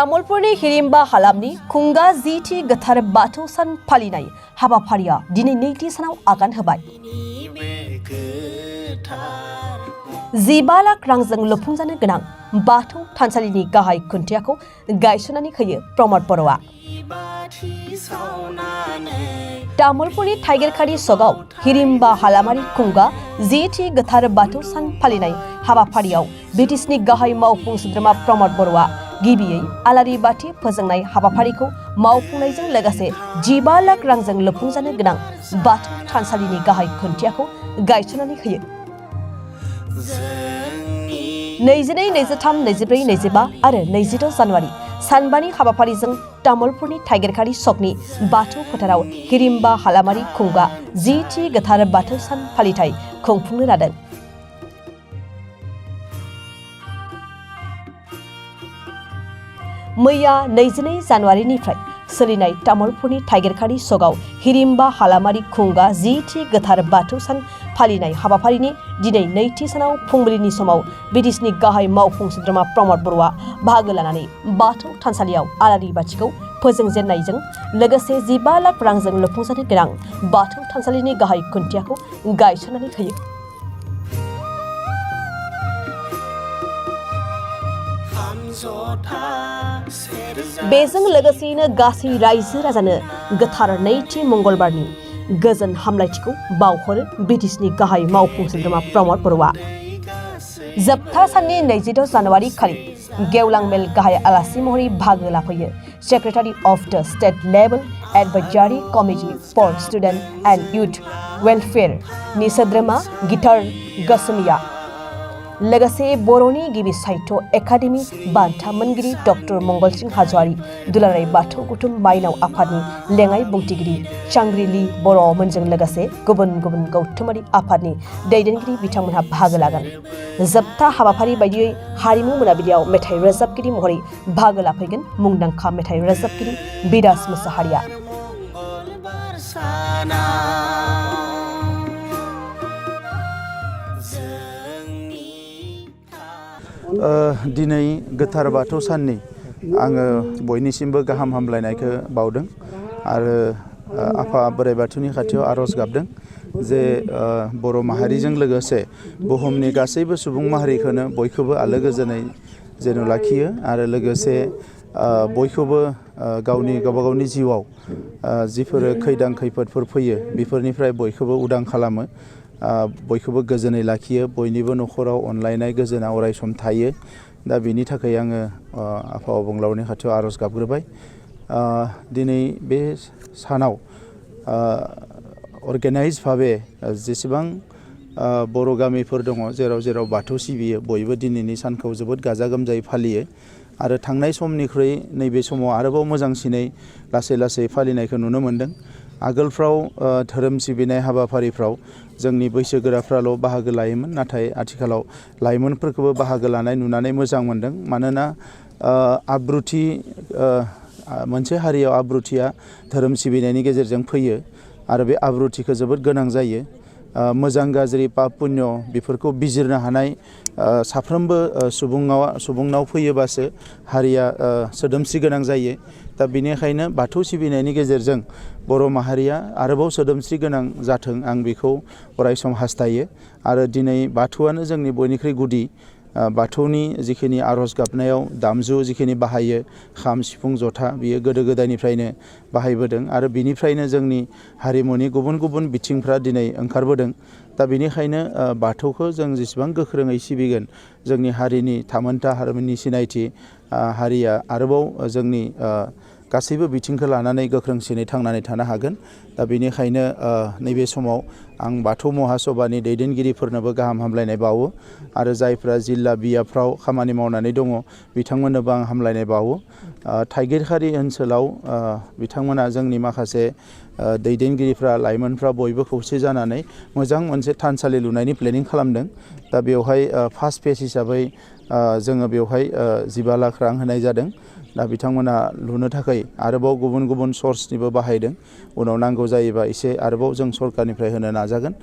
तामुलपुरनि हिरिम्बा हालामनि खुंगा जीथि गोथार बाथौ सान फालिनाय हाबाफारिया दिनै नैथि सानाव आगान होबाय। 15 लाख रांजों लुफुंजानो गोनां बाथौ थानसालिनि गाहाय खुन्थियाखौ गायसननानै होयो प्रमद बर'आ। तामुलपुरनि थाइगेरखारि सगाव हिरिम्बा हालामारि खुंगा जीथि गोथार बाथौ सान फालिनाय हाबाफारियाव ब्रिटिशनि गाहाय मावफुं सोद्रोमा प्रमद बर'आ गिबियै आलारि बाथि फोजोंनाय हाबाफारिखौ मावफुंनायजों लोगोसे 15 लाख रांजों लुफुंजानो गोनां बाथौ थानसालिनि गाहाय खुन्थियाखौ गायसननानै होयो। 22, 23, 24, 25 आरो 26 जानुवारि सानबानि हाबाफारिजों तामुलपुरनि थाइगेरखारि सकनि बाथौ फोथाराव हिरिम्बा हालामारि खुंगा जीथि गोथार बाथौ सान फालिथाय खुंफुंनो लादों। मैया 22 जानुवारिनिफ्राय सोलिनाय तामुलपुरनि थाइगेरखारि सगाव हिरिम्बा हालामारि खुंगा जीथि गोथार बाथौ सान फालिनाय हाबाफारिनि दिनै नैथि सानाव फुंबिलिनि समाव ब्रिटिशनि गाहाय मावफुं सोद्रोमा प्रमद बर'आ बाहागो लानानै बाथौ थानसालियाव आलारि बाथिखौ फोजोंजेननायजों लोगोसे 15 लाख रांजों लुफुंजानो गोनां बाथौ थानसालिनि गाहाय खुन्थियाखौ गायसननानै होयो। बेजों लोगोसेयैनो गासै रायजो राजानो गोथार नैथि मंगलबारनि गोजोन हामलायथिखौ बावहरो ब्रिटिशनि गाहाय मावफुं सोद्रोमा प्रमद बर'आ। जोबथा साननि 26 जानुवारि खालि गेवलां मेल गाहाय आलासि महरै बाहागो लाफैयो secretary of the state level advisory committee for student and youth welfare नि सोद्रोमा गिटार गौस्वामीया लोगोसे बर'नि गिबि साहित्य एकाडेमि बान्था मोनगिरि डक्टर मंगलसिंह हाज'वारि दुलाराय बाथौ गौथुम माइनाव आफादनि लेङाइ बुंथिगिरि चांग्रिली बर'मोनजों लोगोसे गुबुन गुबुन गौथुमारि आफादनि दैदेनगिरि बिथांमोनहा बाहागो लागोन। जोबथा हाबाफारि बायदियै हारिमु मोनाबिलियाव मेथाइ रोजाबगिरि महरै बाहागो लाफैगोन मुंदांखा मेथाइ रोजाबगिरि बिराज मोसाहारिया। दिनै गोथार बाथौ साननि आङो बयनिसिमबो गाहाम हामलायनायखौ बावदों आरो आफा बोराइ बाथौनि खाथियाव आर'ज गाबदों जे बर' माहारिजों लोगोसे बुहुमनि गासैबो सुबुं माहारिखौनो बयखौबो आलो गोजोनै जेन' लाखियो आरो लोगोसे बयखौबो गावबा गावनि जिउआव जिफोर खैदां खैफोदफोर फैयो बेफोरनिफ्राय बयखौबो उदां खालामो। बयखौबो गोजोनै लाखियो बयनिबो न'खराव अनलायनाय गोजोना अराय सम थायो। दा बेनि थाखाय आङो आफा अबंलावरिनि खाथियाव आर'ज गाबग्रोबाय। दिनै बे सानाव अर्गेनाइज भाबे जेसेबां बर' गामिफोर दङ जेराव जेराव बाथौ सिबियो बयबो दिनैनि सानखौ जोबोद गाजा गोमजायै फालियो आरो थांनाय समनिख्रुइ नैबे समाव आरोबाव मोजांसिनै लासै लासै फालिनायखौ नुनो मोन्दों। आगोलफ्राव धोरोम सिबिनाय हाबाफारिफ्राव जोंनि बैसोगोराफ्राल' बाहागो लायोमोन नाथाय आथिखालाव लाइमोनफोरखौबो बाहागो लानाय नुनानै मोजां मोन्दों। मानोना आब्रुथि मोनसे हारियाव आब्रुथिया धोरोम सिबिनायनि गेजेरजों फैयो आरो बे आब्रुथिखौ जोबोद गोनां जायो। मोजां गाज्रि पाप पुण्य बेफोरखौ बिजिरनो हानाय साफ्रोमबो सुबुंनाव फैयोबासो हारिया सोदोमस्रि गोनां जायो। दा बेनिखायनो बाथौ सिबिनायनि गेजेरजों बर' माहारिया आरोबाव सोदोमस्रि गोनां जाथों आं बेखौ अरायसम हास्थायो आरो दिनै बाथौआनो जोंनि बयनिख्रुइ गुदि। बाथौनि जिखिनि आर'ज गाबनायाव दामजु जिखिनि बाहायो खाम सिफुं जथा बियो गोदो गोदायनिफ्रायनो बाहायबोदों आरो बिनिफ्रायनो जोंनि हारिमुनि गुबुन गुबुन बिथिंफ्रा दिनै ओंखारबोदों। दा बेनिखायनो बाथौखौ जों जेसेबां गोख्रोङै सिबिगोन जोंनि हारिनि थामोनथा हारिमुनि सिनायथि हारिया आरोबाव जोंनि गासैबो बिथिंखौ लानानै गोख्रोंसिनै थांनानै थानो हागोन। दा बेनिखायनो नैबे समाव आं बाथौ महासभानि दैदेनगिरिफोरनोबो गाहाम हामलायनाय बावो आरो जायफ्रा जिल्ला बियाफ्राव खामानि मावनानै दङ बिथांमोननोबो आं हामलायनाय बावो। थाइगेरखारि ओनसोलाव बिथांमोना जोंनि माखासे दैदेनगिरिफ्रा लाइमोनफ्रा बयबो खौसे जानानै मोजां मोनसे थानसालि लुनायनि प्लेनिं खालामदों। दा बेवहाय फार्स्ट फेज हिसाबै जोङो बेवहाय 15 लाख रां होनाय जादों। दा बिथांमोना लुनो थाखाय आरोबाव गुबुन गुबुन सर्सनिबो बाहायदों। उनाव नांगौ जायोबा एसे आरोबाव जों सरकारनिफ्राय होनो नाजागोन।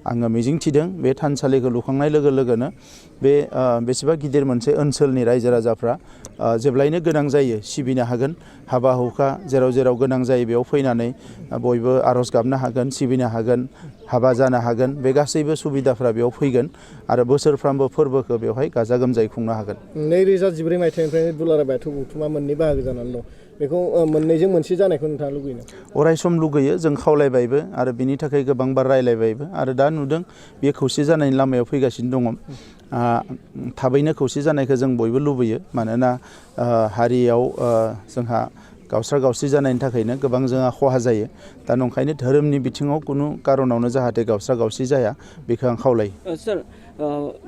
आङो मिजिंथिदों बे थानसालिखौ लुखांनाय लोगो लोगोनो बे बेसेबा गिदिर मोनसे ओनसोलनि रायजो राजाफ्रा जेब्लायनो गोनां जायो सिबिनो हागोन। हाबा हुखा जेराव जेराव गोनां जायो बेयाव फैनानै बयबो आर'ज गाबनो हागोन, सिबिनो हागोन, हाबा जानो हागोन। बे गासैबो सुबिदाफ्रा बेयाव फैगोन आरो बोसोरफ्रामबो फोरबोखौ बेवहाय गाजा गोमजायै खुंनो हागोन। 2014 मायथाइनिफ्रायनो दुलाराय बाथौ गौथुमा मोननै बाहागो जानानै दं। बेखौ मोननैजों मोनसे जानायखौ नोंथाङा लुगैयो? अराय सम लुगैयो। जों खावलायबायबो आरो बिनि थाखाय गोबांबार रायलायबायबो आरो दा नुदों बेयो खौसे जानायनि लामायाव फैगासिनो दङ। थाबैनो खौसे जानायखौ जों बयबो लुबैयो। मानोना हारियाव जोंहा गावस्रा गावस्रि जानायनि थाखायनो गोबां जोंहा खहा जायो। दा नंखायनो धोरोमनि बिथिङाव खुनु कारनावनो जाहाथे गावस्रा गावस्रि जाया बेखौ आं खावलायो। सार,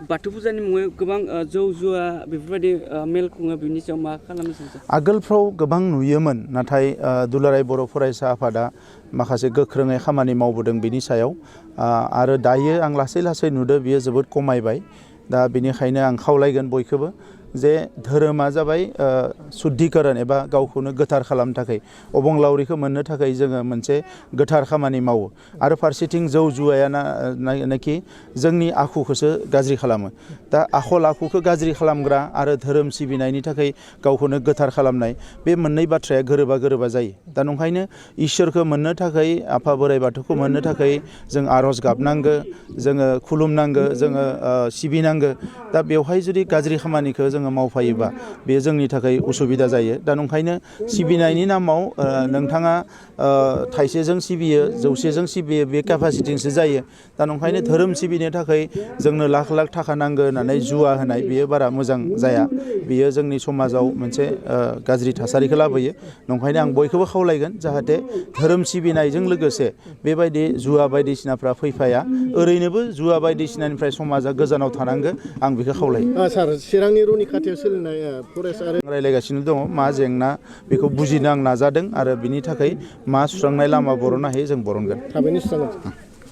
बाथौ फुजानि मुङै गोबां जौ जुवा बेफोरबायदि मेल खुङो, बिनि सायाव मा खालामनो सानदों? आगोलफ्राव गोबां नुयोमोन, नाथाय दुलाराय बर' फरायसा आफादा माखासे गोख्रोङै खामानि मावबोदों बिनि सायाव। आरो दायो आं लासै लासै नुदों बियो जोबोद खमायबाय। दा बेनिखायनो आं खावलायगोन बयखौबो जे धोरोमा जाबाय शुद्धिकरण एबा गावखौनो गोथार खालामनो थाखाय, अबंलावरिखौ मोननो थाखाय जोङो मोनसे गोथार खामानि मावो। आरो फारसेथिं जौ जुवाया नाखि जोंनि आखुखौसो गाज्रि खालामो। दा आखल आखुखौ गाज्रि खालामग्रा आरो धोरोम सिबिनायनि थाखाय गावखौनो गोथार खालामनाय, बे मोननै बाथ्राया गोरोबा जायो। दा नंखायनो इसोरखौ मोननो थाखाय, आफा बोराइ बाथौखौ मोननो थाखाय जों आर'ज गाबनांगो, जोङो खुलुमनांगो, जोङो सिबिनांगो। दा बेवहाय जुदि गाज्रि खामानिखौ जोङो मावफायोबा बेयो जोंनि थाखाय उसुबिदा जायो। दा नंखायनो सिबिनायनि नामाव नोंथाङा थाइसेजों सिबियो, जौसेजों सिबियो, बे केपासिटिजोंसो जायो। दा नंखायनो धोरोम सिबिनो थाखाय जोंनो लाख लाख थाखा नांगौ होननानै जुवा होनाय बेयो बारा मोजां जाया। बेयो जोंनि समाजाव मोनसे गाज्रि थासारिखौ लाबोयो। नंखायनो आं बयखौबो खावलायगोन जाहाथे धोरोम सिबिनायजों लोगोसे बेबायदि जुवा बायदिसिनाफ्रा फैफाया। ओरैनोबो जुवा बायदिसिनानिफ्राय समाजा गोजानाव थानांगो, आं बेखौ खावलायो। सार, चिरांनि रुनि खाथियाव सोलिनाय फरेस्ट आरो रायलायगासिनो दङ मा जेंना बेखौ बुजिनो आं नाजादों आरो बिनि थाखाय मा सुस्रांनाय लामा बरननो हायो जों बरनगोन। थाबैनो सुस्रांगोन।